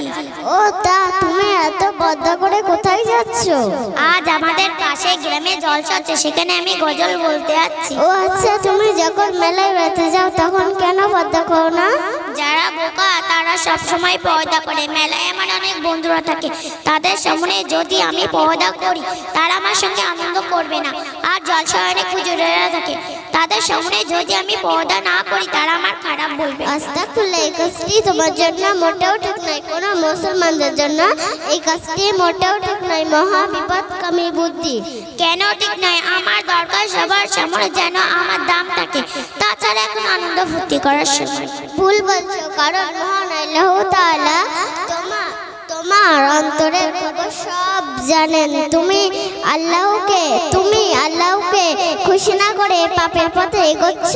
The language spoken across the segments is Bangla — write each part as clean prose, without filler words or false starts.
যাচ্ছি। ও তা তুমি এত বদ্দা করে কোথায় যাচ্ছ? আজ আমাদের পাশে গ্রামে জলসা হচ্ছে, সেখানে আমি গজল বলতে যাচ্ছি। ও আচ্ছা, তুমি যখন মেলায় বেড়াতে যাও তখন কেন পর্দা করো না? যারা বোকা তারা সব সময় পর্দা করে। মেলায় আমার অনেক বন্ধুরা থাকে, তাদের সামনে যদি আমি পর্দা করি তারা আমার সঙ্গে আনন্দ করবে না। আর জলসায় অনেক হুজুরেরা থাকে, তাদের সামনে যদি আমি পর্দা না করি তারা আমার খারাপ বলবে। আস্তাগফিরুল্লাহ, এই কাজটি তোমার জন্য মোটেও ঠিক নয়। কোনো মুসলমানদের জন্য এই কাজটি মোটেও ঠিক নয়। মহা বিপদকামী বুদ্ধি। কেন ঠিক নয়? আমার দরকার সবার সামনে যেন আমার দাম থাকে, তাছাড়া এখন আনন্দ ফুর্তি করার সময়। ভুল বলছো, কারণ মহান আল্লাহ তাআলা তোমার অন্তরের খবর সব জানেন। তুমি আল্লাহকে খুশি না করে পাপের পথে এগোচ্ছ।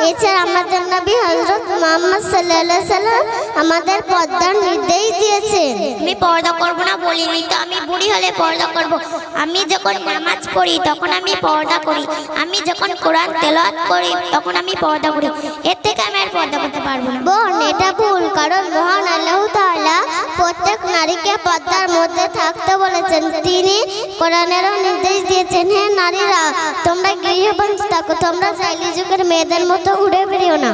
এছাড়া আমাদের নবী হযরত মুহাম্মদ সাল্লাল্লাহু আলাইহি সাল্লাম আমাদের পর্দার নির্দেশ দিয়েছেন। আমি পর্দা করব না বলিনি তো, আমি বুড়ি হলে পর্দা করব। আমি যখন নামাজ পড়ি তখন আমি পর্দা করি, আমি যখন কোরআন তেলাওয়াত করি তখন আমি পর্দা করি। এর থেকে আমি আর পর্দা করতে পারবো না। বোন, এটা ভুল, কারণ মহান আল্লাহ তাআলা প্রত্যেক নারীকে পর্দার মধ্যে থাকতে বলেছেন। তিনি কোরআনেরও নির্দেশ দিয়েছেন, হে নারীরা, তোমরা গৃহবন্দী থাকো, তোমরা জাইলি যুগের মেয়েদের মতো ঘুরে বেরিও না।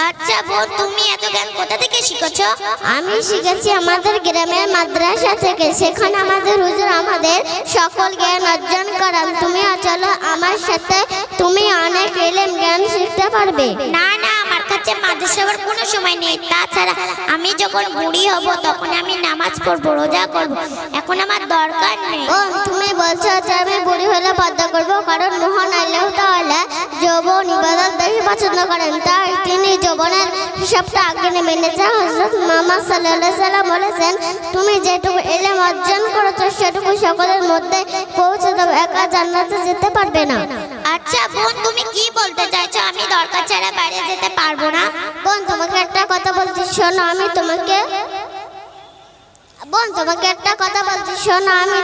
আচ্ছা বোন, তুমি এত জ্ঞান কোথা থেকে শিখেছো? আমি শিখেছি আমাদের গ্রামের মাদ্রাসা থেকে। সেখানে আমাদের হুজুর আমাদের সকল জ্ঞান অর্জন করান। তুমিও চলো আমার সাথে, তুমি অনেক ইলম জ্ঞান শিখতে পারবে। না না, আমার কাছে মাদ্রাসা যাওয়ার কোনো সময় নেই। তাছাড়া আমি যখন বুড়ি হব তখন আমি নামাজ পড়বো, রোজা করব, এখন আমার দরকার নেই। ও তুমি বলছো যে আমি বুড়ি হলে পর্দা করবো, কারণ মহান আল্লাহ তাআলা যৌবন ইবাদত বেশি পছন্দ করেন, তাই তিনি যৌবনের হিসাবটা আগে নেবেন। হযরত মুহাম্মদ সাল্লাল্লাহু আলাইহি সাল্লাম বলেছেন, তুমি যেটুকু ইলম অর্জন করেছো সেটুকু সকলের মধ্যে পৌঁছে দেবে, একা জান্নাতে যেতে পারবে না। আচ্ছা বোন, তুমি কি বলতে চাইছো? আমি দরকার ছাড়া বাইরে যেতে পারবো না? বোন, তোমাকে একটা কথা বলছি শোনো। আমি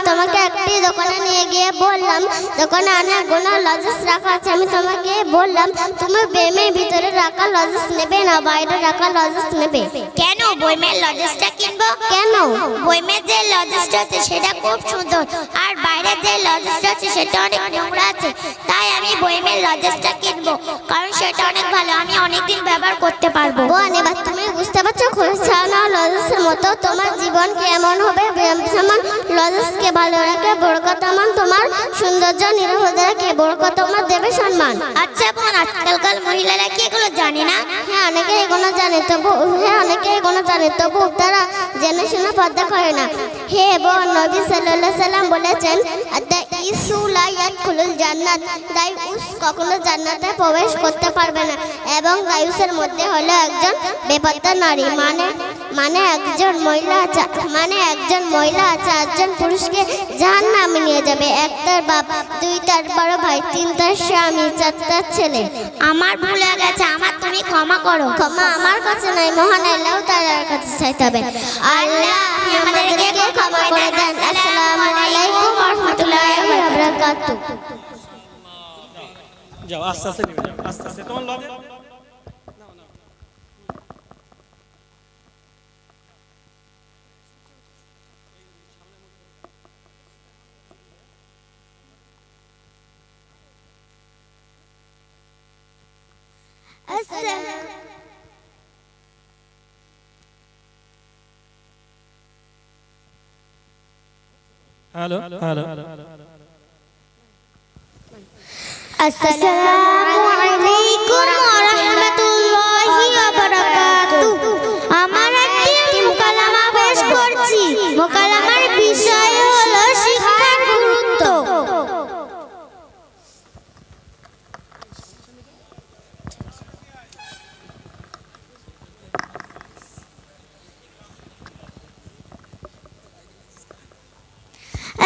তোমাকে একটি দোকানে নিয়ে গিয়ে বললাম, দোকানে অনেক গুণা লজেস রাখা আছে। আমি তোমাকে বললাম, তুমি বইমের ভিতরে রাখা লজেস নেবে না বাইরে রাখা লজেস নেবে? কেন? বইমের লজেসটা কিনবো। কেন? বইমের যে লজেসটা আছে সেটা খুব সুন্দর, আর বাইরে যে লজেসটা আছে সেটা অনেক নোংরা আছে। তাই আমি বইমের লজেসটা কিনবো, কারণ সেটা অনেক ভালো, আমি অনেকদিন ব্যবহার করতে পারবো। বোন, এবার তুমি বুঝতে পারছো খোলছানা লজেসের মতো তোমার জীবন কেমন হবে। যেমন লজেসকে ভালো রাখে, বরকতমান তোমার সৌন্দর্য নিরাপদ রাখে, বরকতমান দেবে সম্মান। আচ্ছা বোন, আজকালকার মহিলারা কি এগুলো জানে না? হ্যাঁ, অনেকে এগুলো জানে, তবু তারা জেনে শুনে পর্দা করে না। হে বোন, নবী সাল্লাল্লাহু আলাইহি সাল্লাম বলেছেন, দাইউসু লা ইয়াদখুলুল জান্নাত, দাইউস কখনো জান্নাতে প্রবেশ করতে পারবে না। এবং দাইউসের মধ্যে হলো একজন বেপর্দা নারী, মানে একজন মহিলা 4জন পুরুষকে জাহান্নামে নিয়ে যাবে। 1 তার বাপ, 2 তার বড় ভাই, 3 তার স্বামী, 4 তার ছেলে। আমার ভুল হয়ে গেছে, আমার তুমি ক্ষমা করো। ক্ষমা আমার কাছে নয়, মহান আল্লাহ তাআলার কাছে চাইতে হবে। আল্লাহ আমাদেরকে ক্ষমা করে দেন। আসসালামু আলাইকুম ওয়া রাহমাতুল্লাহি ওয়া বারাকাতুহু। যাও, আস্তে আস্তে নিবে, যাও আস্তে আস্তে, তোমার লগে হ্যালো হ্যালো। আসসালামু আলাইকুম ওয়া রাহমাতুল্লাহি ওয়া বারাকাতুহু। আমার একটি মুকালামা পেশ করছি। মুকালামার বিষয় হলো শিক্ষার গুরুত্ব।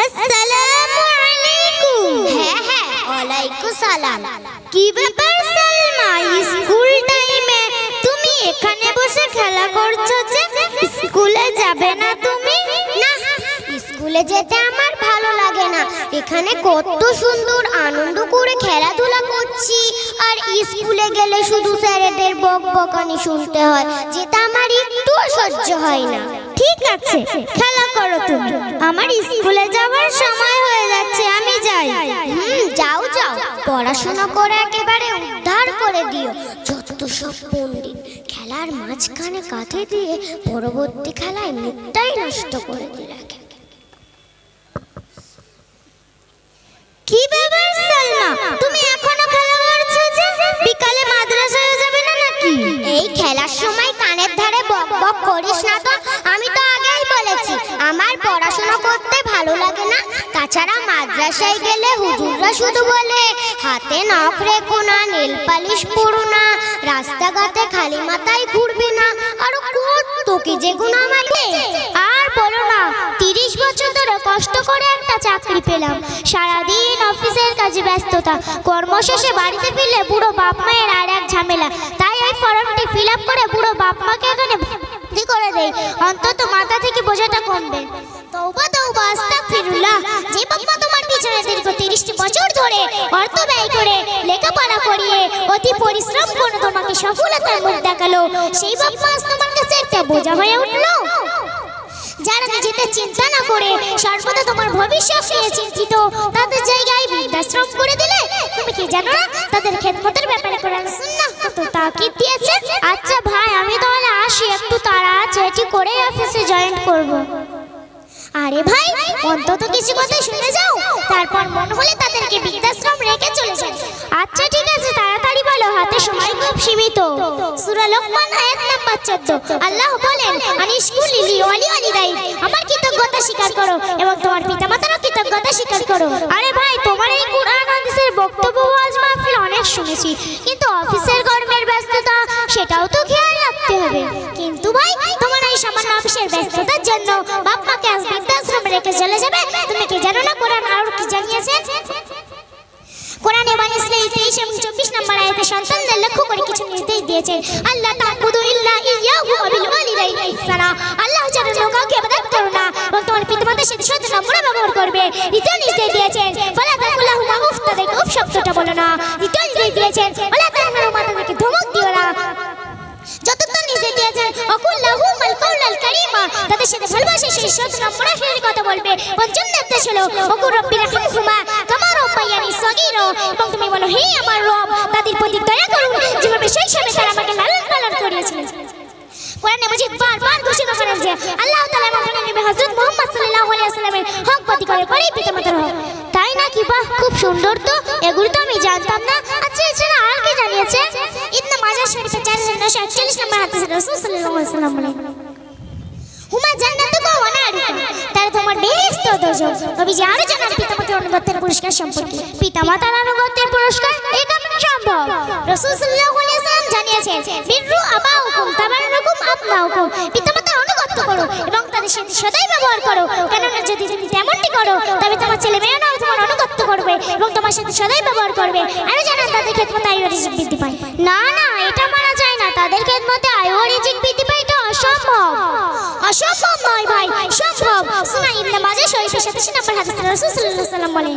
আসসালামু আলাইকুম। হ্যাঁ, ওয়ালাইকুম সালাম। কি ব্যাপার সালমা, স্কুল টাইমে তুমি এখানে বসে খেলা করছো যে? স্কুলে যাবে না তুমি? না, স্কুলে যেতে আমার ভালো লাগে না। এখানে কত সুন্দর আনন্দ করে খেলাধুলা করছি, আর স্কুলে গেলে শুধু স্যারেদের বকবকানি শুনতে হয়, যেটা আমার একটু সহ্য হয় না। ঠিক আছে, খেলা করো তুমি। আমার স্কুলে যাওয়ার সময় হয়ে যাচ্ছে, আমি যাই। যাও যাও, পড়াশোনা করে একেবারে উদ্ধার করে দিও যত সব পণ্ডিত খেলার মাঝখানে কাঁধে দিয়ে পরবর্তী খেলায় মুখটাই নষ্ট করে দিলে। কি ব্যাপার সালমা, তুমি এখনো খেলা করছো যে? বিকালে মাদ্রাসায় যাবে না নাকি? এই খেলার সময় কানের ধারে বক বক করিস না তো। আমি তো আগেই বলেছি আমার পড়াশোনা করতে ভালো লাগে না। তাছাড়া মাদ্রাসায় গেলে হুজুররা শুধু বলে হাতে নখ রেখো না, নেল পালিশ পরো না, রাস্তাঘাটে খালি মাথায় ঘুরবে না, আর কত কি যেগুলো আমাকে। আর বলো না, 30 বছর ধরে কষ্ট করে একটা চাকরি পেলাম। সারাদিন অফিসের কাজে ব্যস্ততা, কর্মশেষে বাড়িতে ফিরলে বুড়ো বাপ মায়ের আর এক ঝামেলা। তাই ওই ফর্মটি ফিল আপ করে বুড়ো বাপ মাকে এখানে ভর্তি করে দেই, অন্তত মাথা থেকে বোঝাটা কমবে। তওবা তওবা, আস্তাগফিরুল্লাহ। যে বাপ মা তোমার পিছনে দীর্ঘ 30 বছর ধরে অর্থ ব্যয় করে লেখাপড়া করিয়ে অতি পরিশ্রম করে তোমাকে সফলতার মুখ দেখালো, সেই বাপ মা আজ তোমার কাছে একটা বোঝা হয়ে উঠলো। যারা নিজেদের চিন্তা না করে সর্বদা তোমার ভবিষ্যৎ নিয়ে চিন্তিত, তাদের জায়গায় বৃদ্ধাশ্রম করে দিলে। তুমি কি জানো না তাদের খেদমতের ব্যাপারে কোরআন সুন্নাহ কত তাকিদ দিয়েছে? আচ্ছা ভাই, আমি তাহলে আসি, একটু তাড়া আছে, এটি করে অফিসে জয়েন করব। আরে ভাই, অন্তত কিছু কথা শুনে যাও, তারপর মন হলে তাদেরকে বৃদ্ধাশ্রম রেখে চলে যাবে। আচ্ছা ঠিক আছে, তাড়াতাড়ি বলো, হাতে সময় খুব সীমিত। সূরা লোকমান আয়াত নাম্বার 14। আল্লাহ বলেন, আনিশকুর লিলি ওয়ালি ওয়ালিদাই, আমার কৃতজ্ঞতা স্বীকার করো এবং তোমার পিতামাতারও কৃতজ্ঞতা স্বীকার করো। আরে ভাই, তোমার এই কুরআন হাদিসের বক্তব্য ওয়াজ মাহফিল অনেক শুনেছি, কিন্তু অফিসের কর্মের ব্যস্ততা সেটাও তো খেয়াল রাখতে হবে। কিন্তু ভাই, তোমার এই সামান্য অফিসের ব্যস্ততার জন্য বাপ মাকে আজ বৃদ্ধাশ্রমে রেখে চলে যাবে। তুমি কি জানো না কোরআন আর কি জানিয়েছে? কোরআনে বনী ইসরাঈল 23 এবং 24 নম্বর আয়াতে সন্তানদের লক্ষ্য করে কিছু নির্দেশ দিয়েছেন। আল্লাহ তা'বুদু ইল্লা ইয়াহু ওয়া বিল ওয়ালিদাইনি ইহসানা, আল্লাহ ছাড়া অন্য কাউকে ইবাদত করো না এবং তোমার পিতামাতার সাথে নম্র ব্যবহার করবে। দ্বিতীয় নির্দেশ দিয়েছেন, ফালা তাকুল্লাহুমা উফ, তাদেরকে উফ শব্দটা বলো না। তৃতীয় নির্দেশ দিয়েছেন, ওয়ালা তানহারহুমা, তাদেরকে ধমক দিও না। চতুর্থ নির্দেশ দিয়েছেন, অকুল্লাহুমাল কাউলাল কারীমা, তাদের সাথে ভালোবাসে সেই সৎ নম্র কথা বলবে। পঞ্চম নির্দেশ হলো, ওকুর রব্বির রাহমহুমা কামা রাব্বায়ানি সগীরা, এবং তুমি বলো, হে আমার রব, তাদের প্রতি দয়া করুন যেভাবে শৈশবে তারা আমাকে লালন পালন করেছিলেন। কোরআনে মাজিদ বারবার ঘোষণা করেন যে আল্লাহ তাআলা আমাদের নবী হযরত মুহাম্মদ সাল্লাল্লাহু আলাইহি ওয়াসাল্লামের হক প্রতিকার করে পিতামাতার হক। তাই নাকি? বাহ, খুব সুন্দর তো, এগুলো তো আমি জানতাম না। আচ্ছা, এছাড়া আর কি জানিয়েছে? ইবনে মাজাহ শরীফে 4948 নম্বর হাদিসে রাসূল সাল্লাল্লাহু আলাইহি ওয়াসাল্লাম বলেন, হুমা জান্নাতুকা ওয়া নারুকা, তারা তোমার বেহেশত ও দোজখ। নবীজি আরো জানান পিতামাতার আনুগত্যের পুরস্কার সম্পর্কে। পিতামাতার আনুগত্যের পুরস্কার, এটা কেমন সম্ভব? রাসূল সাল্লাল্লাহু আলাইহি ওয়াসাল্লাম জানিয়েছেন, বিররু আবাউকুম তাবাররুকুম আবনাউকুম, পিতামাতার আনুগত্য করো এবং তাদের সাথে সদাই ব্যবহার করো, কেননা যদি তুমি তেমনটি করো তবে তোমার ছেলে মেয়েরাও তোমার আনুগত্য করবে এবং তোমার সাথে সদাই ব্যবহার করবে। আরো জানান তাদের খেদমতে আয়ু আর রিজিক বৃদ্ধি পায়। না না, এটা মানা যায় না, তাদের খেদমতে আয়ু আর রিজিক বৃদ্ধি পায়, এটা অসম্ভব। অসম্ভব নয় ভাই, সম্ভব। সুনান ইবনে মাজাহ শরীফের 27 নম্বর হাদিসে রাসূল সাল্লাল্লাহু আলাইহি ওয়াসাল্লাম বলেন,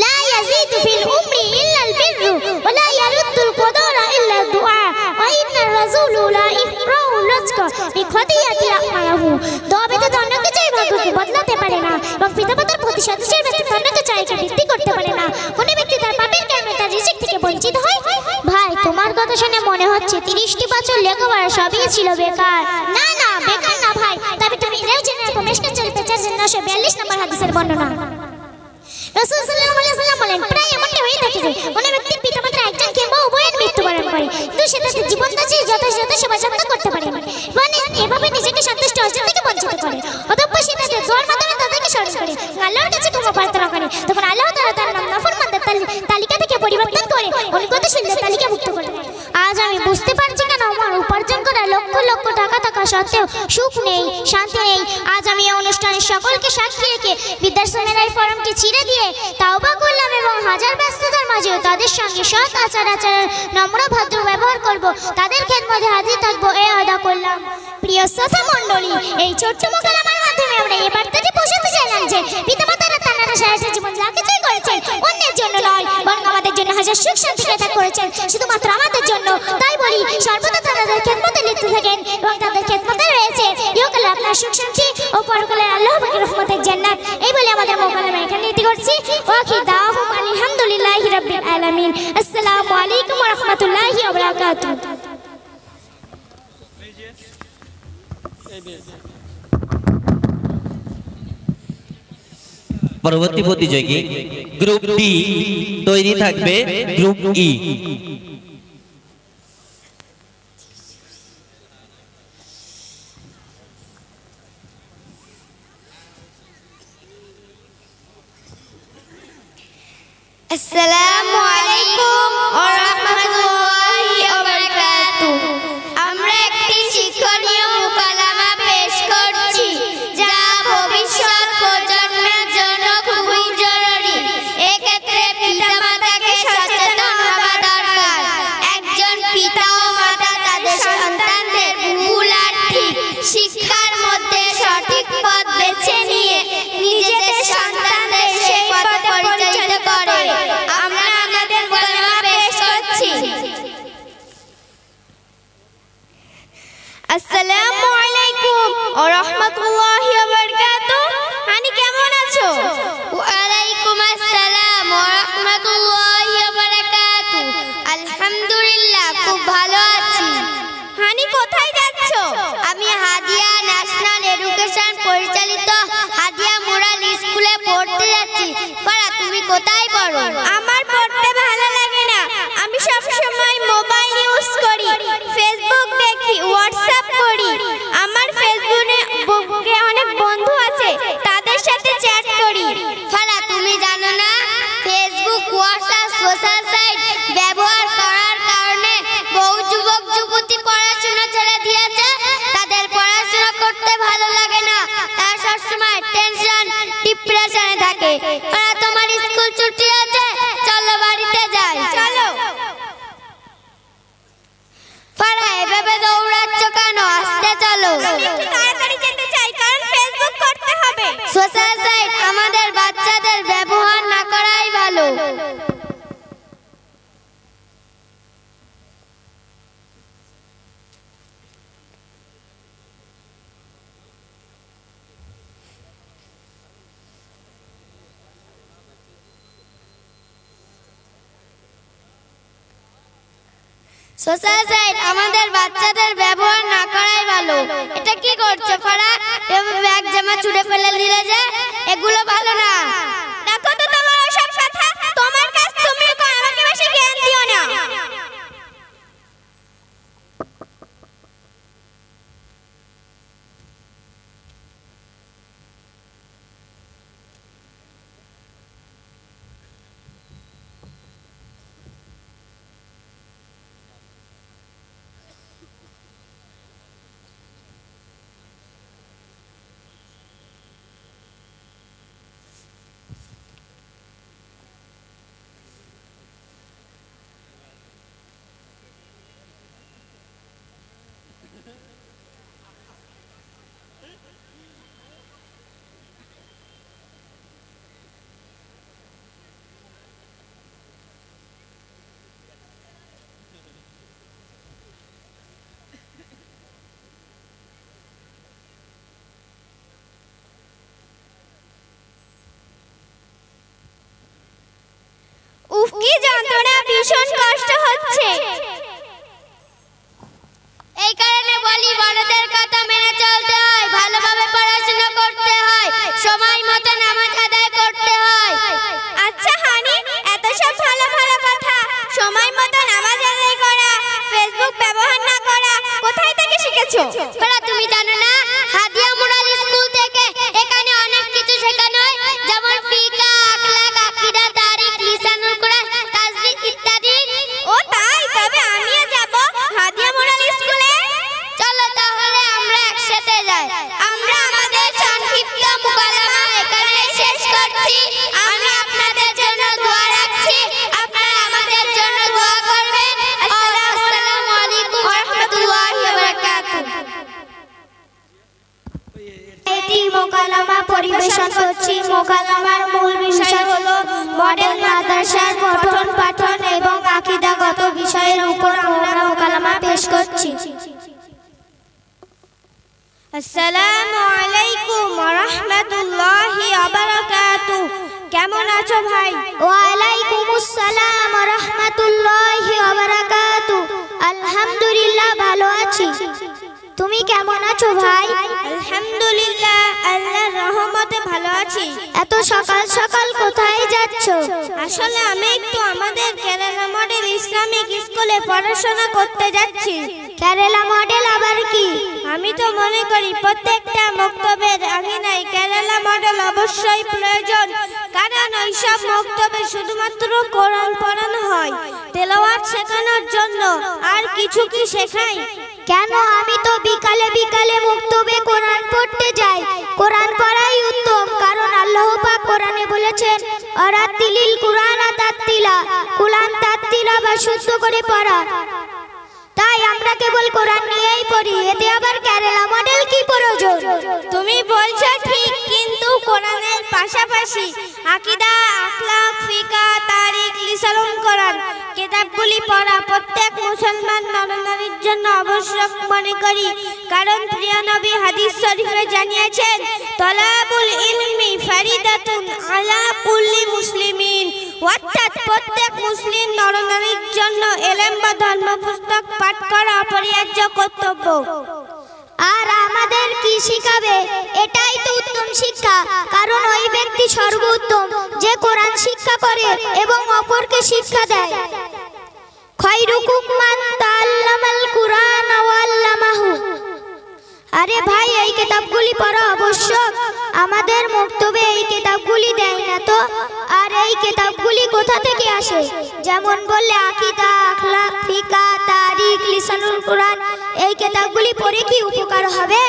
লা ইয়াজিদু ফিল উমরি ইল্লা আল বিররু ওয়া লা ইয়ারুদ্দুল কদারা ইল্লা দুআ ওয়া ইন্নার রাসূলু লা ইফরাউ লাজকা বিখাদিয়াতি রাহমাহু। দোয়া ব্যতীত অন্য কিছুই ভাগ্যকে বদলাতে পারে না এবং পিতামাতার প্রতি সদস্যের ব্যতীত অন্য কিছু আয়কে বৃদ্ধি করতে পারে না। কোন ব্যক্তি তার পাপের কারণে তার রিজিক থেকে বঞ্চিত হয়। ভাই, তোমার কথা শুনে মনে হচ্ছে 30টি বছর লেখাপড়া সবই ছিল বেকার। না না, বেকার না ভাই, তবে তুমি এও জেনে রাখো, মিশকাত শরীফে 4942 নম্বর হাদিসের বর্ণনা। রাসূল সাল্লাল্লাহু আলাইহি ওয়াসাল্লাম বলেন, প্রায় এমনটা হয়ে থাকে যে কোনো ব্যক্তির পিতামাতা একজন কিংবা উভয়ের মৃত্যুবরণ করে, কিন্তু সে তাদের জীবনদাসী যথাযথ সেবা যত্ন করতে পারে না, মানে এভাবে নিজেকে সন্তুষ্ট অর্জন থেকে বঞ্চিত করে। অতঃপর সে তাদের দোয়ার মাধ্যমে তাদেরকে স্মরণ করে আল্লাহর কাছে ক্ষমা প্রার্থনা করে। তখন আল্লাহ তাআলা তার নাম নাফরমানদের তালিকা থেকে পরিবর্তন করে অনুগতশীলদের তালিকাভুক্ত করে। আজ আমি বুঝতে পারছি কেন আমার উপার্জন করা লক্ষ লক্ষ টাকা থাকা সত্ত্বেও সুখ নেই, শান্তি নেই। আজ আমি এই অনুষ্ঠানের সকলকে সাক্ষী রেখে বৃদ্ধাশ্রমের এই ফরমটি ছিঁড়ে দিয়ে তাওবা করলাম এবং হাজার ব্যস্ততার মাঝেও তাদের সঙ্গে সৎ আচারের নম্র ভদ্র ব্যবহার করব, তাদের খেদমতে হাজির থাকবো, এ আদা করলাম। প্রিয় শ্রোতা মণ্ডলী, এই ছোট্ট মোকালামার মাধ্যমে আমরা এই বার্তাটি পৌঁছাতে চাইলাম যে পিতামাতারা তারা সারাটা জীবন যা কিছুই করেছেন অন্যের জন্য নয়, বরং আমাদের জন্য হাজার সুখ শান্তি প্রদান করেছেন শুধুমাত্র আমাদের জন্য। তাই বলি সর্বদা তাদের খেদমতে লিপ্ত থাকেন এবং তাদের খেদমতে রয়েছে ইহকালে আপনার সুখ শান্তি ও পরকালে আল্লাহ পাকের রহমতের জান্নাত। এই বলে আমাদের মোকালামা এখানে নীতি করছি। ওয়াকি দাওয়াহুম আলহামদুলিল্লাহি রাব্বিল আলামিন। আসসালামু আলাইকুম ওয়া রাহমাতুল্লাহি ওয়া বারাকাতুহু। পরবর্তী প্রতিযোগী গ্রুপ ডি তৈরি থাকবে গ্রুপ ই। আসসালামু আলাইকুম ওয়া রাহমাতুল্লাহি ওয়া বারাকাতুহু। আমরা একটি শিক্ষণীয় মুকালামা পেশ করছি যা ভবিষ্যৎ প্রজন্মের জন্য খুবই জরুরি। এক্ষেত্রে পিতামাতাকে সচেতন হওয়া দরকার। একজন পিতা ও মাতা তাদের সন্তানদের ভুল আর ঠিক শিক্ষার মধ্যে সঠিক পথ বেছে নিয়ে নিজেদের সন্তানদের সেই পথে পরিচালিত করে। আমরা আমাদের মুকালামা পেশ করছি। আসসালামু আলাইকুম ওয়া রাহমাতুল্লাহি ওয়া বারাকাতুহু। হানি কেমন আছো? ওয়া আলাইকুম আসসালাম ওয়া রাহমাতুল্লাহি ওয়া বারাকাতুহু। আলহামদুলিল্লাহ খুব ভালো আছি। হানি কোথায় যাচ্ছো? আমি হাদিয়া ন্যাশনাল এডুকেশন পরিচালিত হাদিয়া মোরাল স্কুলে পড়তে যাচ্ছি। পারা তুমি কোথায় পড়ো? আমার পড়তে ভালো লাগে না। আমি সব সময় মোবাইল ইউজ করি, ফেসবুক দেখি, হোয়াটসঅ্যাপ করি। আমার ফেসবুকে অনেক বন্ধু আছে, তাদের সাথে চ্যাট করি। ফারা তুমি জানো না ফেসবুক হোয়াটসঅ্যাপ সোশ্যাল সাইট ব্যবহার করার কারণে বহু যুবক যুবতী পড়াশোনা ছেড়ে দিয়েছে। তাদের পড়াশোনা করতে ভালো লাগে না, তারা সবসময় টেনশন ডিপ্রেশনে থাকে। আর তোমার স্কুল ছুটি আছে, চলো বাড়িতে যাই। চলো। ফারা এভাবে দৌড়াচ্ছ কেন? আসতে চলো। আমি একটু তাড়াতাড়ি যেতে চাই কারণ ফেসবুক করতে হবে। সোশ্যাল সাইট আমাদের বাচ্চাদের ব্যবহার না করাই ভালো। সোশ্যাল সাইট আমাদের বাচ্চাদের ব্যবহার না করাই ভালো। এটা কি করছো ফারা? এভাবে ব্যাগ জামা ছুঁড়ে ফেলে দিলে যে, এগুলো ভালো না। দেখো তো তোমার ওসব কথা, তোমার কাজ তুমি করো, আমাকে বেশি জ্ঞান দিও না। উফ কি যন্ত্রণা, ভীষণ কষ্ট হচ্ছে। এই কারণে বলি বড়দের কথা মেনে চলতে হয়, ভালোভাবে পড়াশোনা করতে হয়, সময় মতো নামাজ আদায় করতে হয়। আচ্ছা হানি, এত সব ভালো ভালো কথা, সময় মতো নামাজ আদায় করা, ফেসবুক ব্যবহার না করা কোথায় থেকে শিখেছো? কারা তুমি জানো না হাদিয়া মোরাল স্কুল থেকে এখানে অনেক কিছু শেখানো হয়, যেমন ফিকা, আখলাক, আকীদা, তারিখ, লিসানুল কোরআন, তাজবিদ ইত্যাদি। ও তাই? তবে আমিও যাব হাদিয়া মোরাল স্কুলে। চলো তাহলে আমরা একসাথে যাই। আমরা আমাদের সংক্ষিপ্ত মুকালামা এখানে শেষ করছি। আমি আপনাদের জন্য দোয়া রাখছি, আপনারা আমাদের জন্য দোয়া করবেন। আসসালামু আলাইকুম ওয়া রাহমাতুল্লাহি ওয়া বারাকাতুহু। একটি মোকালামা পরিবেশন করছি। মোকালামার মূল বিষয় হলো মডেল মাদ্রাসার পঠন পাঠন এবং আকীদাগত বিষয়ের উপর আমরা মোকালামা পেশ করছি। আসসালামু আলাইকুম ওয়া রাহমাতুল্লাহি ওয়া বারাকাতুহু। কেমন আছো ভাই? ওয়া আলাইকুমুস সালাম ওয়া রাহমাতুল্লাহি ওয়া বারাকাতুহু। আলহামদুলিল্লাহ ভালো আছি। তুমি কেমন আছো ভাই? আলহামদুলিল্লাহ আল্লাহর রহমতে ভালো আছি। এত সকাল সকাল কোথায় যাচ্ছ? আসলে আমি একটু আমাদের কেরালা মডেল ইসলামিক স্কুলে পড়াশোনা করতে যাচ্ছি। কেরালা মডেল আবার কি? আমি তো মনে করি প্রত্যেকটা মক্তবের আঙিনায় কেরালা মডেল অবশ্যই প্রয়োজন, কারণ ওইসব মক্তবে শুধুমাত্র কোরআন পড়ানো হয় তেলাওয়াত শেখানোর জন্য। আর কিছু কি শেখায়? কেন, আমি তো বিকালে বিকালে মক্তবে কোরআন পড়তে যাই। কোরআন পড়াই উত্তম, কারণ আল্লাহ পাক কোরআনে বলেছেন আরাতিলিল কুরআন তাত্তিলা, কুরআন তাত্তিলা বা শুদ্ধ করে পড়া। তাই আমরা কেবল কোরআন নিয়েই পড়ি, এতে আবার কেরালা মডেল কি প্রয়োজন? তুমি বলছো ঠিক, কিন্তু কোরআনের পাশাপাশি আকীদা, আখলাক, ফিকহ, তারিখ, লিসানুল কোরআন কিতাবগুলি পড়া প্রত্যেক মুসলমান নরনারীর জন্য আবশ্যক মনে করি। কারণ প্রিয় নবী হাদিস শরীফে জানিয়েছেন তলাবুল ইলমি ফারিদাতুন আলা কুল্লি মুসলিমিন, অর্থাৎ প্রত্যেক মুসলিম নরনারীর জন্য ইলম বা ধর্মপুস্তক পাঠ করা অপরিহার্য কর্তব্য। আর আমাদের কি শিখাবে? এটাই তো উত্তম শিক্ষা, কারণ ওই ব্যক্তি সর্বোত্তম যে কোরআন শিক্ষা করে এবং অপরকে শিক্ষা দেয়। খায়রুকুম মান তাআল্লামাল কুরআন ওয়া আল্লামাহু। আরে ভাই, এই কিতাবগুলি পড়া আবশ্যক। আমাদের মক্তবে এই কিতাবগুলি দেয় না তো। আর এই কিতাবগুলি কোথা থেকে আসে? যেমন বললে আকীদা, আখলাক, ফিকহ, তারিখ, লিসানুল কোরআন, এই কিতাবগুলি পড়ে কি উপকার হবে?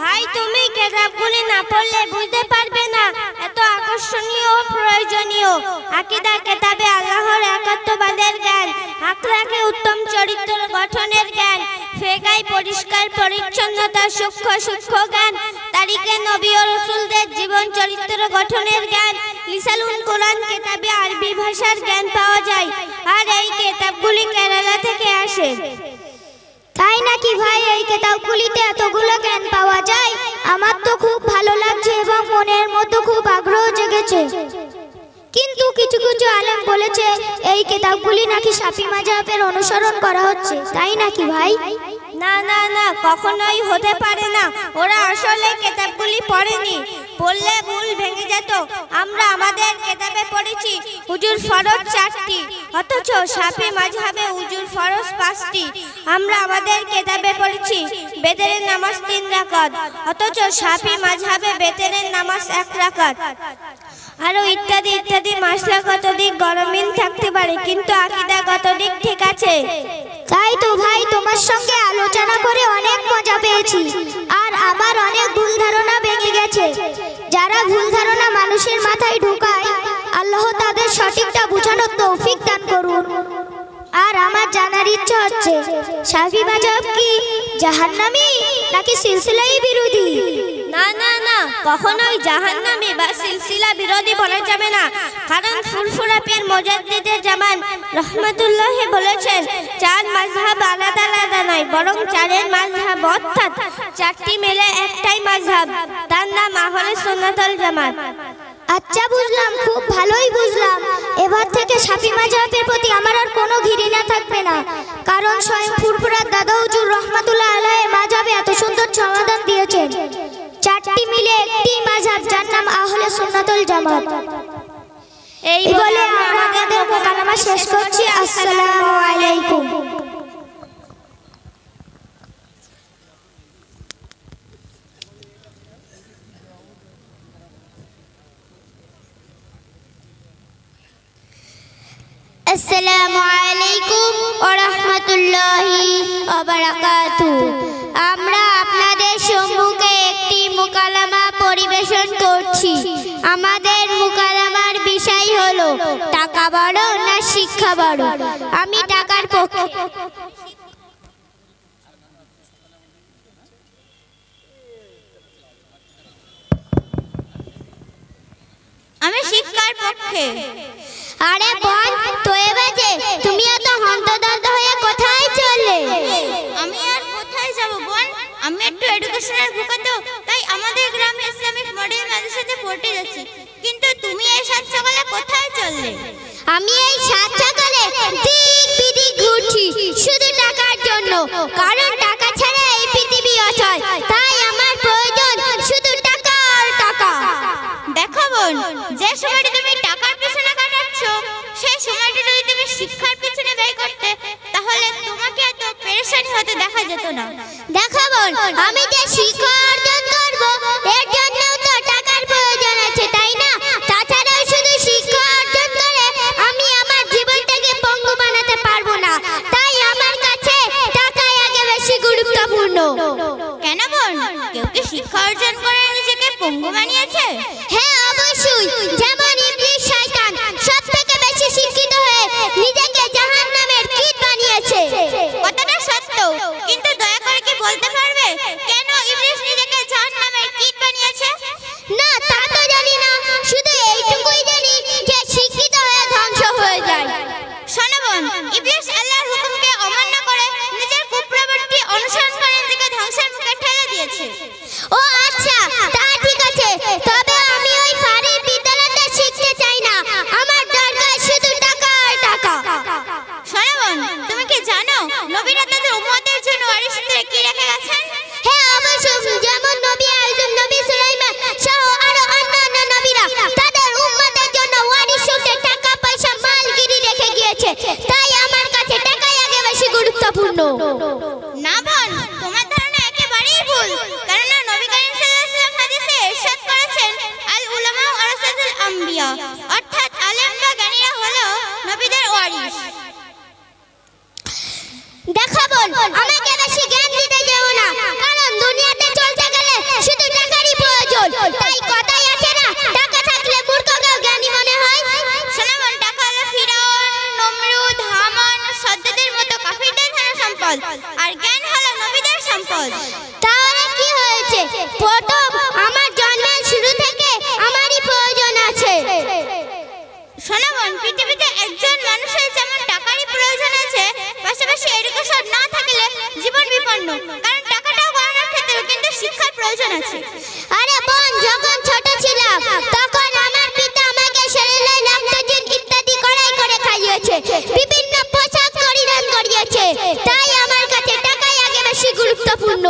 ভাই, তুমি কিতাবগুলি না পড়লে বুঝতে পারবে না এত আকর্ষণীয় ও প্রয়োজনীয়। আকীদা কিতাবে আল্লাহর একাত্মবাদের জ্ঞান, আখলাকে উত্তম চরিত্র গঠনের জ্ঞান, ফিকহে পরিষ্কার পরিচ্ছন্নতা সূক্ষ্ম জ্ঞান, তারিখে নবী ও রাসূলদের জীবন চরিত্র গঠনের জ্ঞান, লিসানুল কোরআন কিতাবে আরবি ভাষার জ্ঞান পাওয়া যায়। আর এই কিতাবগুলি কেরালা থেকে আসে। তাই নাকি ভাই? এই কিতাবগুলিতে এতগুলো জ্ঞান পাওয়া যায়? আমার তো খুব ভালো লাগছে এবং মনের মধ্যে খুব আগ্রহ জেগেছে। কিন্তু কিছু কিছু আলেম বলেছে এই কিতাবগুলি নাকি শাফি মাযহাবের অনুসরণ করা হচ্ছে, তাই নাকি ভাই? না না না, কখনোই হতে পারে না। ওরা আসলে কিতাবগুলি পড়েনি, পড়লে ভুল ভেঙে যেত। আমরা আমাদের কিতাবে পড়েছি হুজুর ফরজ 4টি, অথচ শাফি মাযহাবে হুজুর ফরজ 5টি। আমরা আমাদের কিতাবে পড়েছি বেতেরের নামাজ 3 রাকাত, অথচ শাফি মাযহাবে বেতেরের নামাজ 1 রাকাত। আরো ইত্যাদি ইত্যাদি। মাসলাগত দিক গরমিল থাকতে পারে, কিন্তু আকীদাগত দিক ঠিক আছে। তাই তো ভাই, তোমার সঙ্গে আলোচনা করে অনেক মজা পেয়েছি। আর আমার অনেক ভুল ধারণা ভেঙে গেছে। যারা ভুল ধারণা মানুষের মাথায় ঢোকায়, আল্লাহ তাদের সঠিকটা বোঝানোর তৌফিক দান করুন। আর আমার জানার ইচ্ছা হচ্ছে শাফি মাযহাব কি জাহান্নামী নাকি সিলসিলাই বিরোধী? না না না, কখনোই জাহান্নামী বা সিলসিলা বিরোধী বলা যাবে না। কারণ ফুরফুরা পীর মুজাদ্দিদে জামান রাহমাতুল্লাহি বলেছেন 4 মাযহাব আলাদা আলাদা নয়, বরং 4 মাযহাব, অর্থাৎ 4টি মিলে একটাই মাযহাব, তার নাম আহলে সুন্নাত ওয়াল জামাত। আচ্ছা, বুঝলাম, খুব ভালোই বুঝলাম। এবার থেকে শাফি মাযহাবের প্রতি আমার আর কোনো ঘৃণা থাকবে না, কারণ স্বয়ং ফুরফুরার দাদা হুজুর রাহমাতুল্লাহ আলাইহি মাযহাবে এত সুন্দর সমাধান দিয়েছেন। 4টি মিলে একটি মাযহাব, যার নাম আহলে সুন্নাত ওয়াল জামাত। এই বলে আমরা আমাদের মোকালামা শেষ করছি। আসসালামু আলাইকুম। আসসালামু আলাইকুম ওয়া রাহমাতুল্লাহি ওয়া বারাকাতুহু। আমরা আপনাদের সম্মুখে একটি মুকালামা পরিবেশন করছি। আমাদের মুকালামার বিষয় হলো টাকা বড় না শিক্ষা বড়। আমি টাকার পক্ষে। আমি শিক্ষার পক্ষে। আরে বোন, তো এবার যে তুমি এত হন্তদন্ত হয়ে কোথায় চললে? আমি আর কোথায় যাব বোন, আমি একটু এডুকেশনের বুকা, তো তাই আমাদের গ্রামে ইসলামিক মডেল মাদ্রাসাতে পড়তে যাচ্ছি। কিন্তু তুমি এই সাত সকালে কোথায় চললে? আমি এই সাত সকালে দিক বিদিক ঘুরছি শুধু টাকার জন্য, কারণ টাকা ছাড়া এই পৃথিবী অচল। তাই আমার প্রয়োজন শুধু টাকা আর টাকা। দেখো বোন, যে সময়টা তুমি টাকার পেছনে কাটাচ্ছ, সেই সময়টা যদি তুমি শিক্ষার পেছনে ব্যয় করতে, তাহলে তোমাকে এত পেরেশানি হতে দেখা যেত না। দেখো বোন, আমি যে শিক্ষা অর্জন করব, এর জন্যও তো টাকার প্রয়োজন আছে, তাই না? তাছাড়াও শুধু শিক্ষা অর্জন করে আমি আমার জীবনটাকে পঙ্গু বানাতে পারবো না। তাই আমার কাছে টাকাই আগে বেশি গুরুত্বপূর্ণ। কেন বোন, কেউ কি শিক্ষা অর্জন করে নিজেকে পঙ্গু বানিয়েছে? হ্যাঁ, অবশ্যই। যেমন ইবলিস শয়তান সবথেকে বেশি শিক্ষিত হয়ে নিজেকে জাহান্নামের কীট বানিয়েছে। কথাটা সত্য, কিন্তু দয়া করে কি বলতে পারবে কেন ইবলিস নিজেকে জাহান্নামের কীট বানিয়েছে? না, তা তো জানি না, শুধু এইটুকুই জানি যে শিক্ষিত হয়ে ধ্বংস হয়ে যায়। শোনো বোন, ইবলিস আল্লাহর হুকুমকে অমান্য করে নিজের কুপ্রবৃত্তি অনুসরণ করে নিজেকে ধ্বংসের মুখে ঠেলে দিয়েছে। ও আচ্ছা, তা ঠিক আছে, তবে আমি ওই ফারির বিদ্যালয়তে শিখতে চাই না। আমার দরকার শুধু টাকা আর টাকা। শোনো বোন, তুমি কি জানো নবীরা তাদের উম্মতের জন্য ওয়ারিস সূত্রে কি রেখে গেছেন? হ্যাঁ, অবশ্যই। যেমন নবী আইয়ুব, নবী সুলাইমান সহ আরো অন্যান্য নবীরা তাদের উম্মতের জন্য ওয়ারিস সূত্রে টাকা পয়সা মালগিরি রেখে গিয়েছে। তাই আমার কাছে টাকাই আগে বেশি গুরুত্বপূর্ণ। না বোন, তোমার ধারণা একেবারেই ভুল। কারণ নবী করিম সাল্লাল্লাহু আলাইহি ওয়াসাল্লাম হাদিসে ইরশাদ করেছেন, আল উলামা ওয়ারাসাতুল আম্বিয়া, অর্থাৎ আলেম বা জ্ঞানীরা হলো নবীদের ওয়ারিস। দেখো বোন, আমাকে বেশি জ্ঞান দিতে যেও না, কারণ দুনিয়াতে চলতে গেলে শুধু টাকারই প্রয়োজন। তাই কথাই আছে না, টাকা থাকলে মূর্খকেও জ্ঞানী মনে হয়। শোনো বোন, টাকা হলো ফিরাউন, নমরুদ, হামান, সাদ্দাতের মতো কাফিরদের ধন সম্পদ, আর জ্ঞান হলো নবীদের সম্পদ। তাহলে কি হয়েছে? প্রথম, আমার জন্মের শুরু থেকে আমারই প্রয়োজন আছে। শোনো বোন, পৃথিবীতে একজন মানুষের যেমন টাকারই প্রয়োজন আছে, পাশাপাশি এডুকেশন না থাকলে জীবন বিপন্ন, কারণ টাকাটাও গণনার ক্ষেত্রেও কিন্তু শিক্ষার প্রয়োজন আছে। আরে বোন, যখন ছোট ছিলাম তখন আমার পিতা আমাকে সেরেলাইন, ল্যাকটোজেন ইত্যাদি কড়াই করে খাইয়েছে, বিভিন্ন পোশাক পরিধান করিয়েছে। তাই আমার কাছে টাকাই আগে বেশি গুরুত্বপূর্ণ।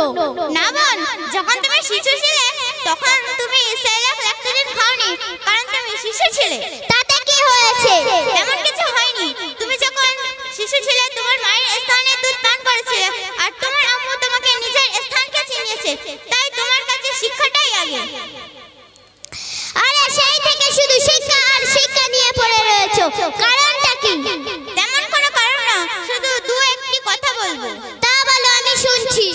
না বোন, যখন তুমি শিশু ছিলে তখন তুমি সেরেলাইন, ল্যাকটোজেন খাওনি, কারণ তুমি শিশু ছিলে। তাতে কি হয়েছে? তেমন কিছু হয়নি। তুমি যখন শিশু ছিলে তোমার মায়ের স্থানে দুধ পান করেছিলে, আর তোমার আম্মু তোমাকে নিজের স্থানকে চিনিয়েছে। তাই তোমার কাছে শিক্ষাটাই আগে। আরে সেই থেকে শুধু শিক্ষা আর শিক্ষা নিয়ে পড়ে রয়েছো, কারণটা কি? তেমন কোনো কারণ না, শুধু দু একটি কথা বলবো। তা বলো, আমি শুনছি।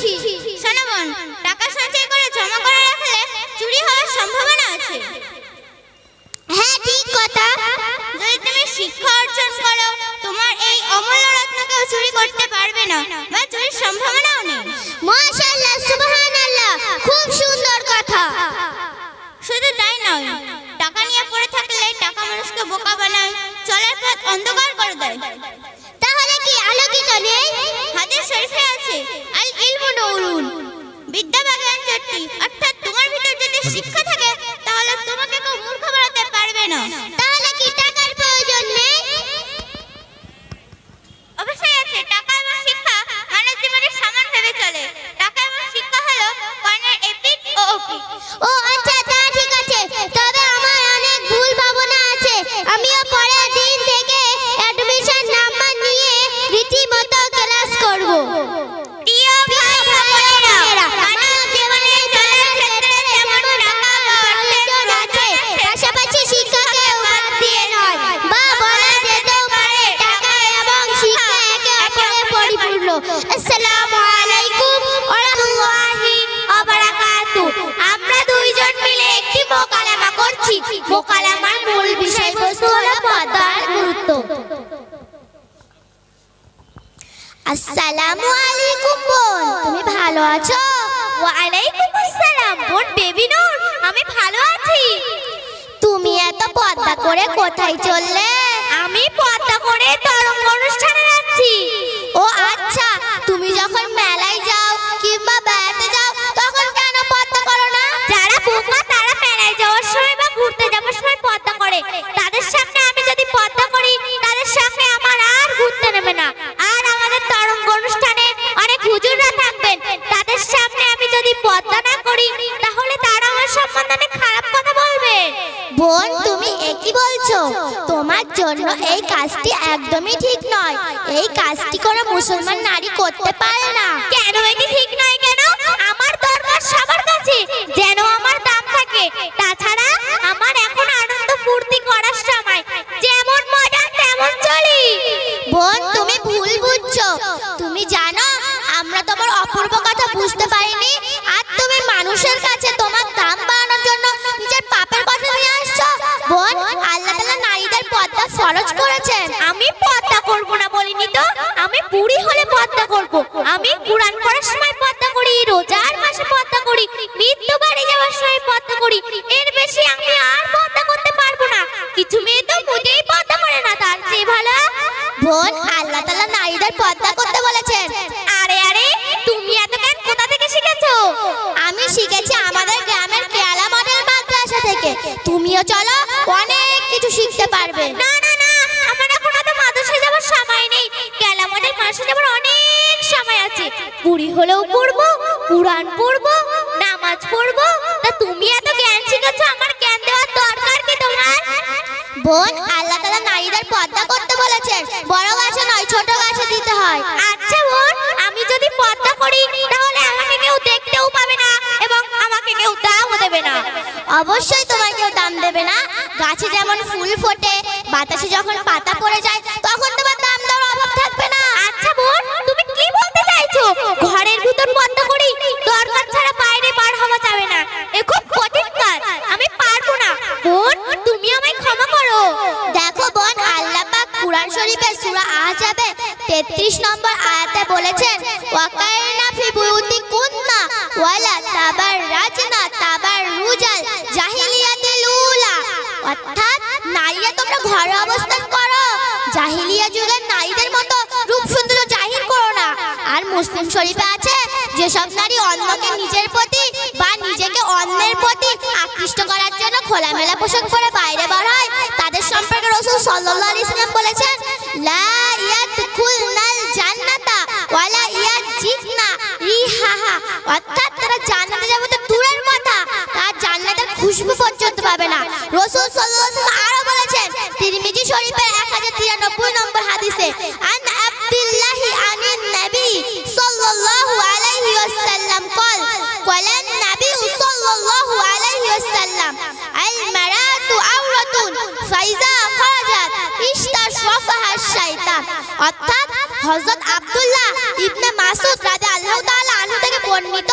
শোনো বোন, টাকা সঞ্চয় করে জমা করে রাখলে চুরি হওয়ার সম্ভাবনা আছে। হ্যাঁ, ঠিক কথা। যদি তুমি শিক্ষা অর্জন করো, তোমার এই অমূল্য রত্ন কেউ চুরি করতে পারবে না, বা চুরির সম্ভাবনাও নেই। মাশাআল্লাহ, সুবহানাল্লাহ, খুব সুন্দর কথা। শুধু তাই নয়, টাকা নিয়ে পড়ে থাকলে টাকা মানুষকে বোকা বানায়, চলার পথ অন্ধকার করে দেয়। তাহলে কি আলোকিত নেই? হাদিস শরীফে আছে, আল ইলমু নূরুন, বিদ্যা বাগান জ্যোতি, অর্থাৎ তোমার ভিতর যদি শিক্ষা থাকে তাহলে তোমাকে কেউ মূর্খ বানাতে পারবে না। তাহলে কি টাকার প্রয়োজন নেই? অবশ্যই আছে। টাকা এবং শিক্ষা মানব জীবনের সমান ভাবে চলে। টাকা এবং শিক্ষা হলো কর্ণের এপিক ও ওপিক। ও আচ্ছা, তা ঠিক আছে, তবে আমার অনেক ভুল ভাবনা আছে। আমিও পরের দিন থেকে অ্যাডমিশন নাম্বার নিয়ে রীতিমতো ক্লাস করব। প্রিয় ভাই বোনেরা, মানব জীবনে চলার ক্ষেত্রে যেমন টাকা বা অর্থের আছে, পাশাপাশি শিক্ষাকে বাদ দিয়ে নয়, বা বলা যেতেও পারে টাকা এবং শিক্ষা একে অপরের পরিপূর্ণ। আসসালামু আলাইকুম ওয়া রাহমাতুল্লাহি ওয়া বারাকাতুহু। আমরা দুইজন মিলে একটি মোকালামা করছি। মোকালামার মূল বিষয়বস্তু হলো পর্দার গুরুত্ব। আসসালামু আলাইকুম বোন, তুমি ভালো আছো? ওয়া আলাইকুম আসসালাম বোন, বেবি নূর, আমি ভালো আছি। তুমি এত পর্দা করে কোথায় চললে? আমি পর্দা করে তরঙ্গ অনুষ্ঠানে যাচ্ছি। ও আচ্ছা, তুমি যখন মেলায় যাও কিংবা বেড়াতে যাও তখন কেন পর্দা করো না? যারা বোকা তারা মেলায় যাওয়ার সময় বা ঘুরতে যাওয়ার সময় পর্দা করে। তাদের সামনে আমি যদি পর্দা করি তাদের সামনে আমার আর ঘুরতে নেবে না। আর আমাদের তরঙ্গ অনুষ্ঠানে অনেক হুজুররা থাকবেন, তাদের সামনে আমি যদি পর্দা না করি তাহলে তারা আমার সম্বন্ধে অনেক খারাপ কথা বলবে। বোন, তুমি একই বলছো? তোমার জন্য এই কাজটি একদমই ঠিক নয়। এই কাজটি কোনো মুসলমান নারী করতে পারে না। কেন এটি ঠিক নয়? কেন? আমার দরকার সবার কাছে যেন আমার দাম থাকে। তাছাড়া আমার এখন আনন্দ ফুর্তি করার সময়, যেমন মজা তেমন চলি। বোন, তুমি ভুল বুঝছো। তুমি জানো আমরা তোমার অপূর্ব কথা বুঝতে পারিনি, আর তুমি মানুষের কাছে তোমার দাম বাড়ানোর জন্য নিজের পাপের কথা নিয়ে আসছো। বোন, আল্লাহ তাআলা নারীদের পর্দা ফরজ করেছেন। আমি পর্দা করব না বলিনি তো। আমি বুড়ি হলে পর্দা করব। আমি কুরআন পড়ার সময় পর্দা করি, রোজার মাসে পর্দা করি, মৃত্যু বাড়ি যাওয়ার সময় পর্দা করি। এর বেশি আমি আর পর্দা করতে পারবো না। কিছু মেয়ে তো মোটেই পর্দা করে না, তার চেয়ে ভালো। বোন, আল্লাহ তাআলা নারীদের পর্দা করতে বলেছেন। আরে আরে, তুমি এত জ্ঞান কোথা থেকে শিখেছো? আমি শিখেছি আমাদের গ্রামের কেয়ালা মডেল মাদ্রাসা থেকে। তুমিও চলো, অনেক কিছু শিখতে পারবে। না না না, আমার এখন তো মাদ্রাসায় যাওয়ার সময় নেই। কেলামতের মাসে যাওয়ার অনেক সময় আছে। বুড়ি হলেও পড়বো, কুরআন পড়বো, নামাজ পড়বো। তা তুমি এত জ্ঞান শিখেছো, আমার জ্ঞান দেওয়ার দরকার কি তোমার? বোন, আল্লাহ তাআলা নারীদের পর্দা করতে বলেছেন। বড় গাছে নয়, ছোট গাছে দিতে হয়। আচ্ছা বোন, আমি যদি পর্দা করি তাহলে আমাকে কেউ দেখতেও পাবে না এবং আমাকে কেউ দামও দেবে না। অবশ্যই তোমায় কেউ দাম দেবে না। গাছে যেমন ফুল ফোটে, বাতাসে যখন পাতা পড়ে যায় তখন তোমার দাম দেওয়ার অভাব থাকবে না। আচ্ছা বোন, তুমি কি বলতে চাইছো? ঘরের ভিতর পর্দা করি, দরকার ছাড়া বাইরে বার হওয়া যাবে না। এ খুব কঠিন কাজ, আমি পারবো না। বোন, তুমি আমায় ক্ষমা করো। দেখো বোন, আল্লাহ পাক কুরআন শরীফের সূরা আহজাবে 33 নম্বর আয়াতে বলেছেন, ওয়াকাইনা ফি বুয়ুতিকুন্না ওয়ালা তাবাররাজনা তাবাররুজাল জাহিলিয়াতিল উলা। অর্থাৎ নারীরা তোমরা ঘরে অবস্থান করো, জাহিলিয়া যুগের নারীদের মতো রূপ সৌন্দর্য জাহির করো না। আর মুসলিম শরীফে আছে, যেসব নারী অন্যকে নিজের প্রতি বা নিজেকে অন্যের প্রতি আকৃষ্ট করার জন্য খোলামেলা পোশাক পরে বাইরে বার হয়, তাদের সম্পর্কে রাসূল সাল্লাল্লাহু আলাইহি সাল্লাম বলেছেন, লা ইয়াদখুলনাল জান্নাতা ওয়ালা ইয়াজিদনা রিহাহা। অর্থাৎ তারা জান্নাতে যাবে তো দূরের কথা, তারা জান্নাতের খুশবু পর্যন্ত পাবে না। রাসূল সাল্লাল্লাহু আলাইহি সাল্লাম আরো বলেছেন তিরমিজি শরীফের 1093 নম্বর হাদিসে, আন আব্দুল্লাহি আনিন নবী সাল্লাল্লাহু আলাইহি ওয়াসাল্লাম قال قال النبي صلى الله عليه وسلم المرأة عورة فإذا خرجت استشرفها الشيطان। অর্থাৎ হযরত আব্দুল্লাহ ইবনে মাসউদ রাদিয়াল্লাহু তাআলা আনহু থেকে বর্ণিত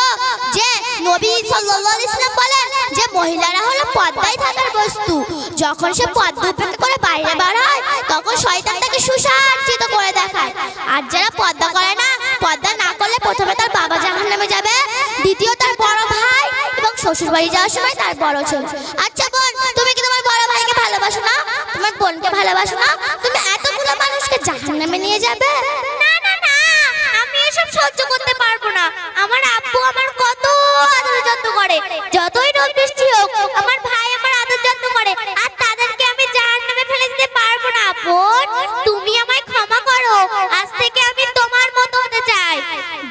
যে নবী সাল্লাল্লাহু আলাইহি সাল্লাম বলেন যে মহিলারা হলো পর্দায় থাকার বস্তু। যখন সে পর্দা উপেক্ষা করে বাইরে বার হয় তখন শয়তান তাকে সুসজ্জিত করে দেখায়। আর যারা পর্দা করে না, পর্দা না করলে প্রথমে তার বাবা জাহান্নামে যাবে, দ্বিতীয় তার বড় ভাই এবং শ্বশুর বাড়ি যাওয়ার সময় তার বড় ছেলে। আচ্ছা বোন, তুমি কি তোমার বড় ভাইকে ভালোবাসো না? তোমার বোনকে ভালোবাসো না? তুমি এতগুলো মানুষকে জাহান্নামে নিয়ে যাবে? না না না, আমি এসব সহ্য করতে পারবো না। আমার আব্বু আমার কত আদর যত্ন করে, যতই রোদ বৃষ্টি হোক আমার ভাই আমার আদর যত্ন করে, আর তাদেরকে আমি জাহান্নামে ফেলে দিতে পারবো না। বোন, তুমি আমায় ক্ষমা করো, আজ থেকে আমি তোমার মতো হতে চাই।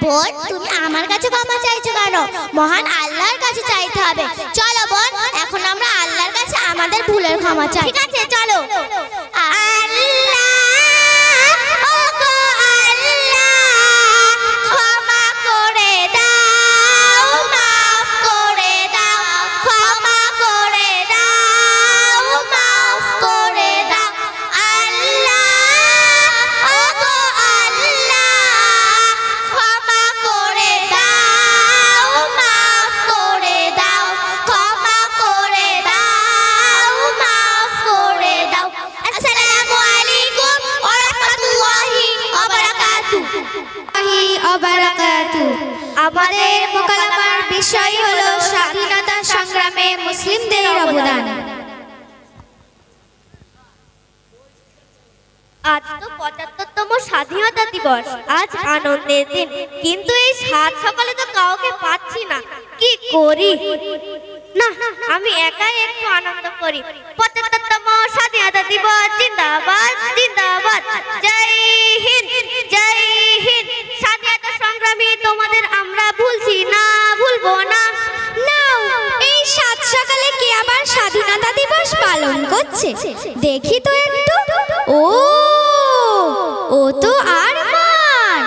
বোন, তুমি আমার কাছে ক্ষমা চাইছো কেন? মহান আল্লাহর কাছে চাইতে হবে। চলো বোন, এখন আমরা আল্লাহর কাছে আমাদের ভুলের ক্ষমা চাই। ঠিক আছে, চলো। আল্লাহ, ওগো আল্লাহ, ক্ষমা করে দাও, মাফ করে দাও, ক্ষমা করে দাও, মাফ করে দাও। আল্লাহ, ওগো আল্লাহ, ক্ষমা করে দাও, মাফ করে দাও, ক্ষমা করে দাও, মাফ করে দাও। আসসালামু আলাইকুম ওয়া রাহমাতুল্লাহি ওয়া বারাকাতুহু। আমাদের মোকালামার বিষয় হলো স্বাধীনতা সংগ্রামে মুসলিমদের অবদান। আজ তো ৭৫তম স্বাধীনতা দিবস, আজ আনন্দের দিন, কিন্তু এই সাত সকালে তো কাউকে পাচ্ছি না, কি করি? না, আমি একাই একটু আনন্দ করি। ৭৫তম স্বাধীনতা দিবস, জিন্দাবাদ জিন্দাবাদ, জয় হিন্দ জয় হিন্দ। স্বাধীনতা সংগ্রামী তোমাদের আমরা ভুলছি না, ভুলবো না। নাও, এই সাত সকালে কে আবার স্বাধীনতা দিবস পালন করছে দেখি তো একটু। ও তো আরমান,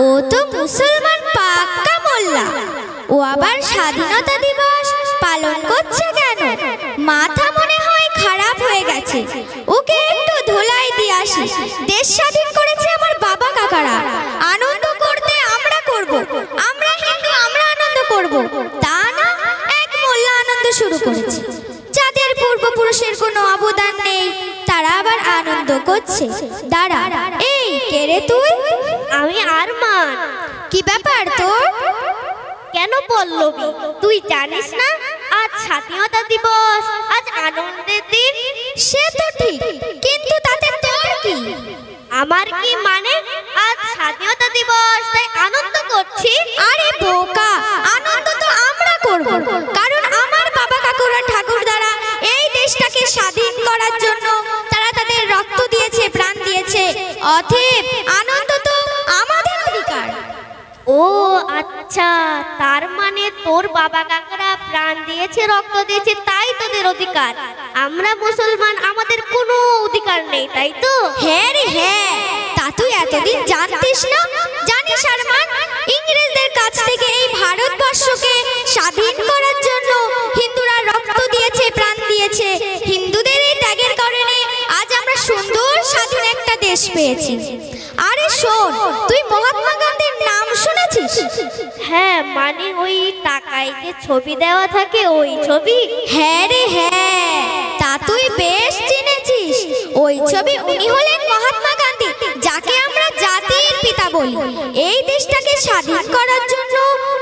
ও তো মুসলমান পাক্কা মোল্লা। ও আবার স্বাধীনতা দিবস পালন করছে কেন? মাথা মনে হয় খারাপ হয়ে গেছে। ওকে একটু ধোলাই দিয়ে আসি। দেশ স্বাধীন করেছে আমার বাবা কাকারা, আনন্দ করতে আমরা করব। আমরা হিন্দু, আমরা আনন্দ করব, তা না এক মোল্লা আনন্দ শুরু করেছে। যাদের পূর্বপুরুষের কোনো অবদান নেই তারা আবার আনন্দ করছে। দাঁড়া, এই কে রে তুই? আমি আরমান। কি ব্যাপার তোর? কেন পল্লবী, তুই জানিস না আজ স্বাধীনতা দিবস, আজ আনন্দের দিন? সে তো ঠিক, কিন্তু তাতে তোর কি? আমার কি মানে? আজ স্বাধীনতা দিবস তাই আনন্দ করছি। আরে বোকা, আনন্দ তো আমরা করব, কারণ আমার বাবা কাকুরা ঠাকুরদারা এই দেশটাকে স্বাধীন করার জন্য তারা তাদের রক্ত দিয়েছে, প্রাণ দিয়েছে। অতএব আনন্দ তো আমাদের অধিকার। ও আচ্ছা, তার মানে তোর বাবা কাকারা প্রাণ দিয়েছে, রক্ত দিয়েছে, তাই তোদের অধিকার। আমরা মুসলমান, আমাদের কোনো অধিকার নেই, তাই তো? হ্যাঁ রে হ্যাঁ, তা তুই এতদিন জানতিস না? জানিস আরমান, ইংরেজদের কাছ থেকে এই ভারতবর্ষকে স্বাধীন করার জন্য হিন্দুরা রক্ত দিয়েছে, প্রাণ দিয়েছে। হিন্দুদের এই ত্যাগের কারণে আজ আমরা সুন্দর স্বাধীন একটা দেশ পেয়েছি। আরে শোন, তুই মহাত্মা গান্ধীর নাম শুনেছিস? হ্যাঁ, মানে ওই টাকায় যে ছবি দেওয়া থাকে, ওই ছবি? হ্যাঁ রে হ্যাঁ, তা তুই বেশ চিনেছিস। ওই ছবি, উনি হলেন মহাত্মা গান্ধী, যাকে আমরা জাতির পিতা বলি। এই দেশটাকে স্বাধীন করার জন্য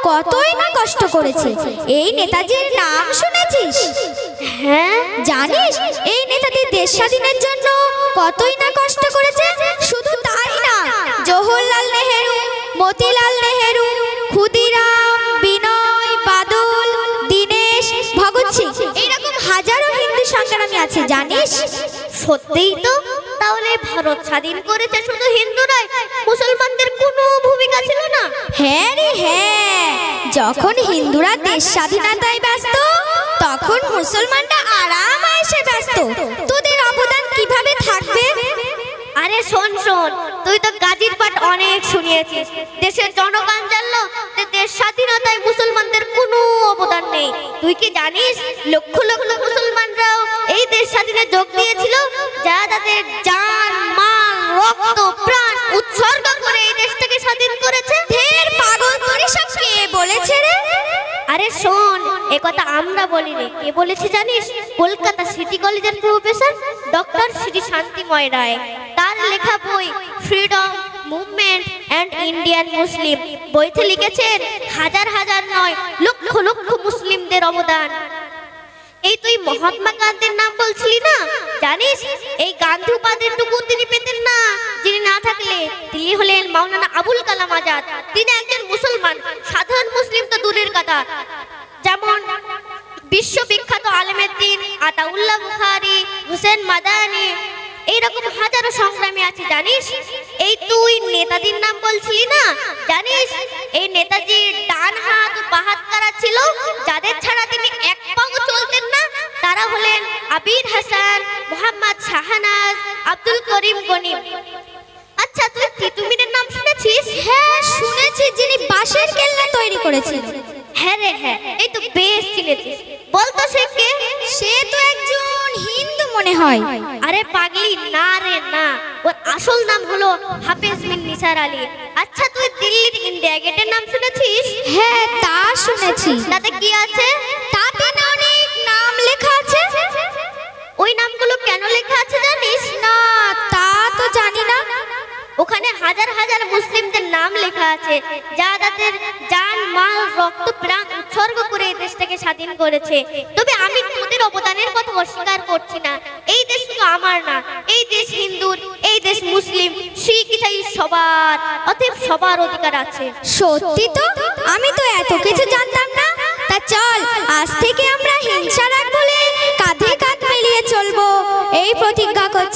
কতই না কষ্ট করেছে। এই নেতাজির নাম শুনেছিস? হ্যাঁ। জানিস এই নেতাজি দেশ স্বাধীনের জন্য কতই না কষ্ট করেছে? শুধু তাই না, জওহরলাল নেহেরু, মতিলাল নেহেরু, ক্ষুদিরাম, বিনয়, বাদল, দীনেশ, ভগৎ সিং, এইরকম হাজারো হিন্দু সংগ্রামী আছে, জানিস? সত্যিই তো। তাহলে ভারত স্বাধীন করেছে শুধু হিন্দুরাই, মুসলমানদের কোনো ভূমিকা ছিল না? হ্যাঁ রে হ্যাঁ, যখন হিন্দুরা দেশ স্বাধীনতায় ব্যস্ত তখন মুসলমানরা আরাম আয়েশে ব্যস্ত। তোদের অবদান কিভাবে থাকবে? আরে শোন শোন, তুই তো গাজীর পাঠ অনেক শুনিয়েছিস। দেশের জনগণ জানলো যে দেশ স্বাধীনতায় মুসলমানদের কোনো অবদান নেই। তুই কি জানিস লক্ষ লক্ষ মুসলমানরাও এই দেশ স্বাধীনে যোগ দিয়েছিল, যারা তাদের জান, মাল, রক্ত, প্রাণ উৎসর্গ করে এই দেশটাকে স্বাধীন করেছে? ঢের পাগল, তোর সব কে বলেছে রে? আরে শোন, একথা আমরা বলিনি, কে বলেছে জানিস? কলকাতা সিটি কলেজের প্রফেসর ডক্টর শ্রী শান্তিময় রায়। তার লেখা বই ফ্রিডম মুভমেন্ট অ্যান্ড ইন্ডিয়ান মুসলিম বইতে লিখেছেন হাজার হাজার নয়, লক্ষ লক্ষ মুসলিমদের অবদান। এই তুই মহাত্মা গান্ধীর নাম বলছিলি না, জানিস এই গান্ধী উপাধিটুকু তিনি পেতেন না, যিনি না থাকলে তিনি হলেন মাওলানা আবুল কালাম আজাদ। তিনি একজন মুসলমান, সাধারণ মুসলিম তো দূরের কথা। যেমন বিশ্ববিখ্যাত আলেমের দিন আতাউল্লাহ বুখারী, হুসেন মাদানি, এইরকম হাজারো সংগ্রামী আছে, জানিস? এই তুই নেতাজির নাম বলছিলি না, জানিস এই নেতাজির ডান হাত ও বাঁ হাত কারা ছিল, যাদের ছাড়া তিনি এক পাও চলতেন না? তারা হলেন আবির হাসান, মোহাম্মদ শাহনাজ, আব্দুল করিম গনি। আচ্ছা, তুই তিতুমিরের নাম শুনেছিস? হ্যাঁ শুনেছি, যিনি বাঁশের কেল্লা তৈরি করেছিল। হ্যাঁ রে হ্যাঁ, এই তো বেশ চিনেছিস। বলতো সে কে? সে তো একজন হিন্দু মনে হয়। আরে পাগলি, না রে না, ওর আসল নাম হলো হাফেজ বিন নিসার আলী। আচ্ছা, তুই দিল্লির ইন্ডিয়া গেটের নাম শুনেছিস? হ্যাঁ তা শুনেছি। তাতে কি আছে? তাতে না অনেক নাম লেখা আছে। ওই নামগুলো কেন লেখা আছে জানিস? না, তা তো জানি না। ওখানে হাজার হাজার মুসলিমদের নাম লেখা আছে, যারা তাদের জান, মাল, রক্ত, প্রাণ উৎসর্গ করে এই দেশটাকে থেকে স্বাধীন করেছে। তবে আমি তোদের অবদানের কথা অস্বীকার করছি না। এই দেশ শুধু আমার না, এই দেশ হিন্দুর, এই দেশ মুসলিম, শিখ ইসাই সবার, অতএব সবার অধিকার আছে। সত্যি তো, আমি তো এত কিছু জানতাম না। তা চল আজ থেকে আমরা হিংসা রাখবো, কাঁধে কাঁধ মিলিয়ে চলবো, এই প্রতিজ্ঞা করছি।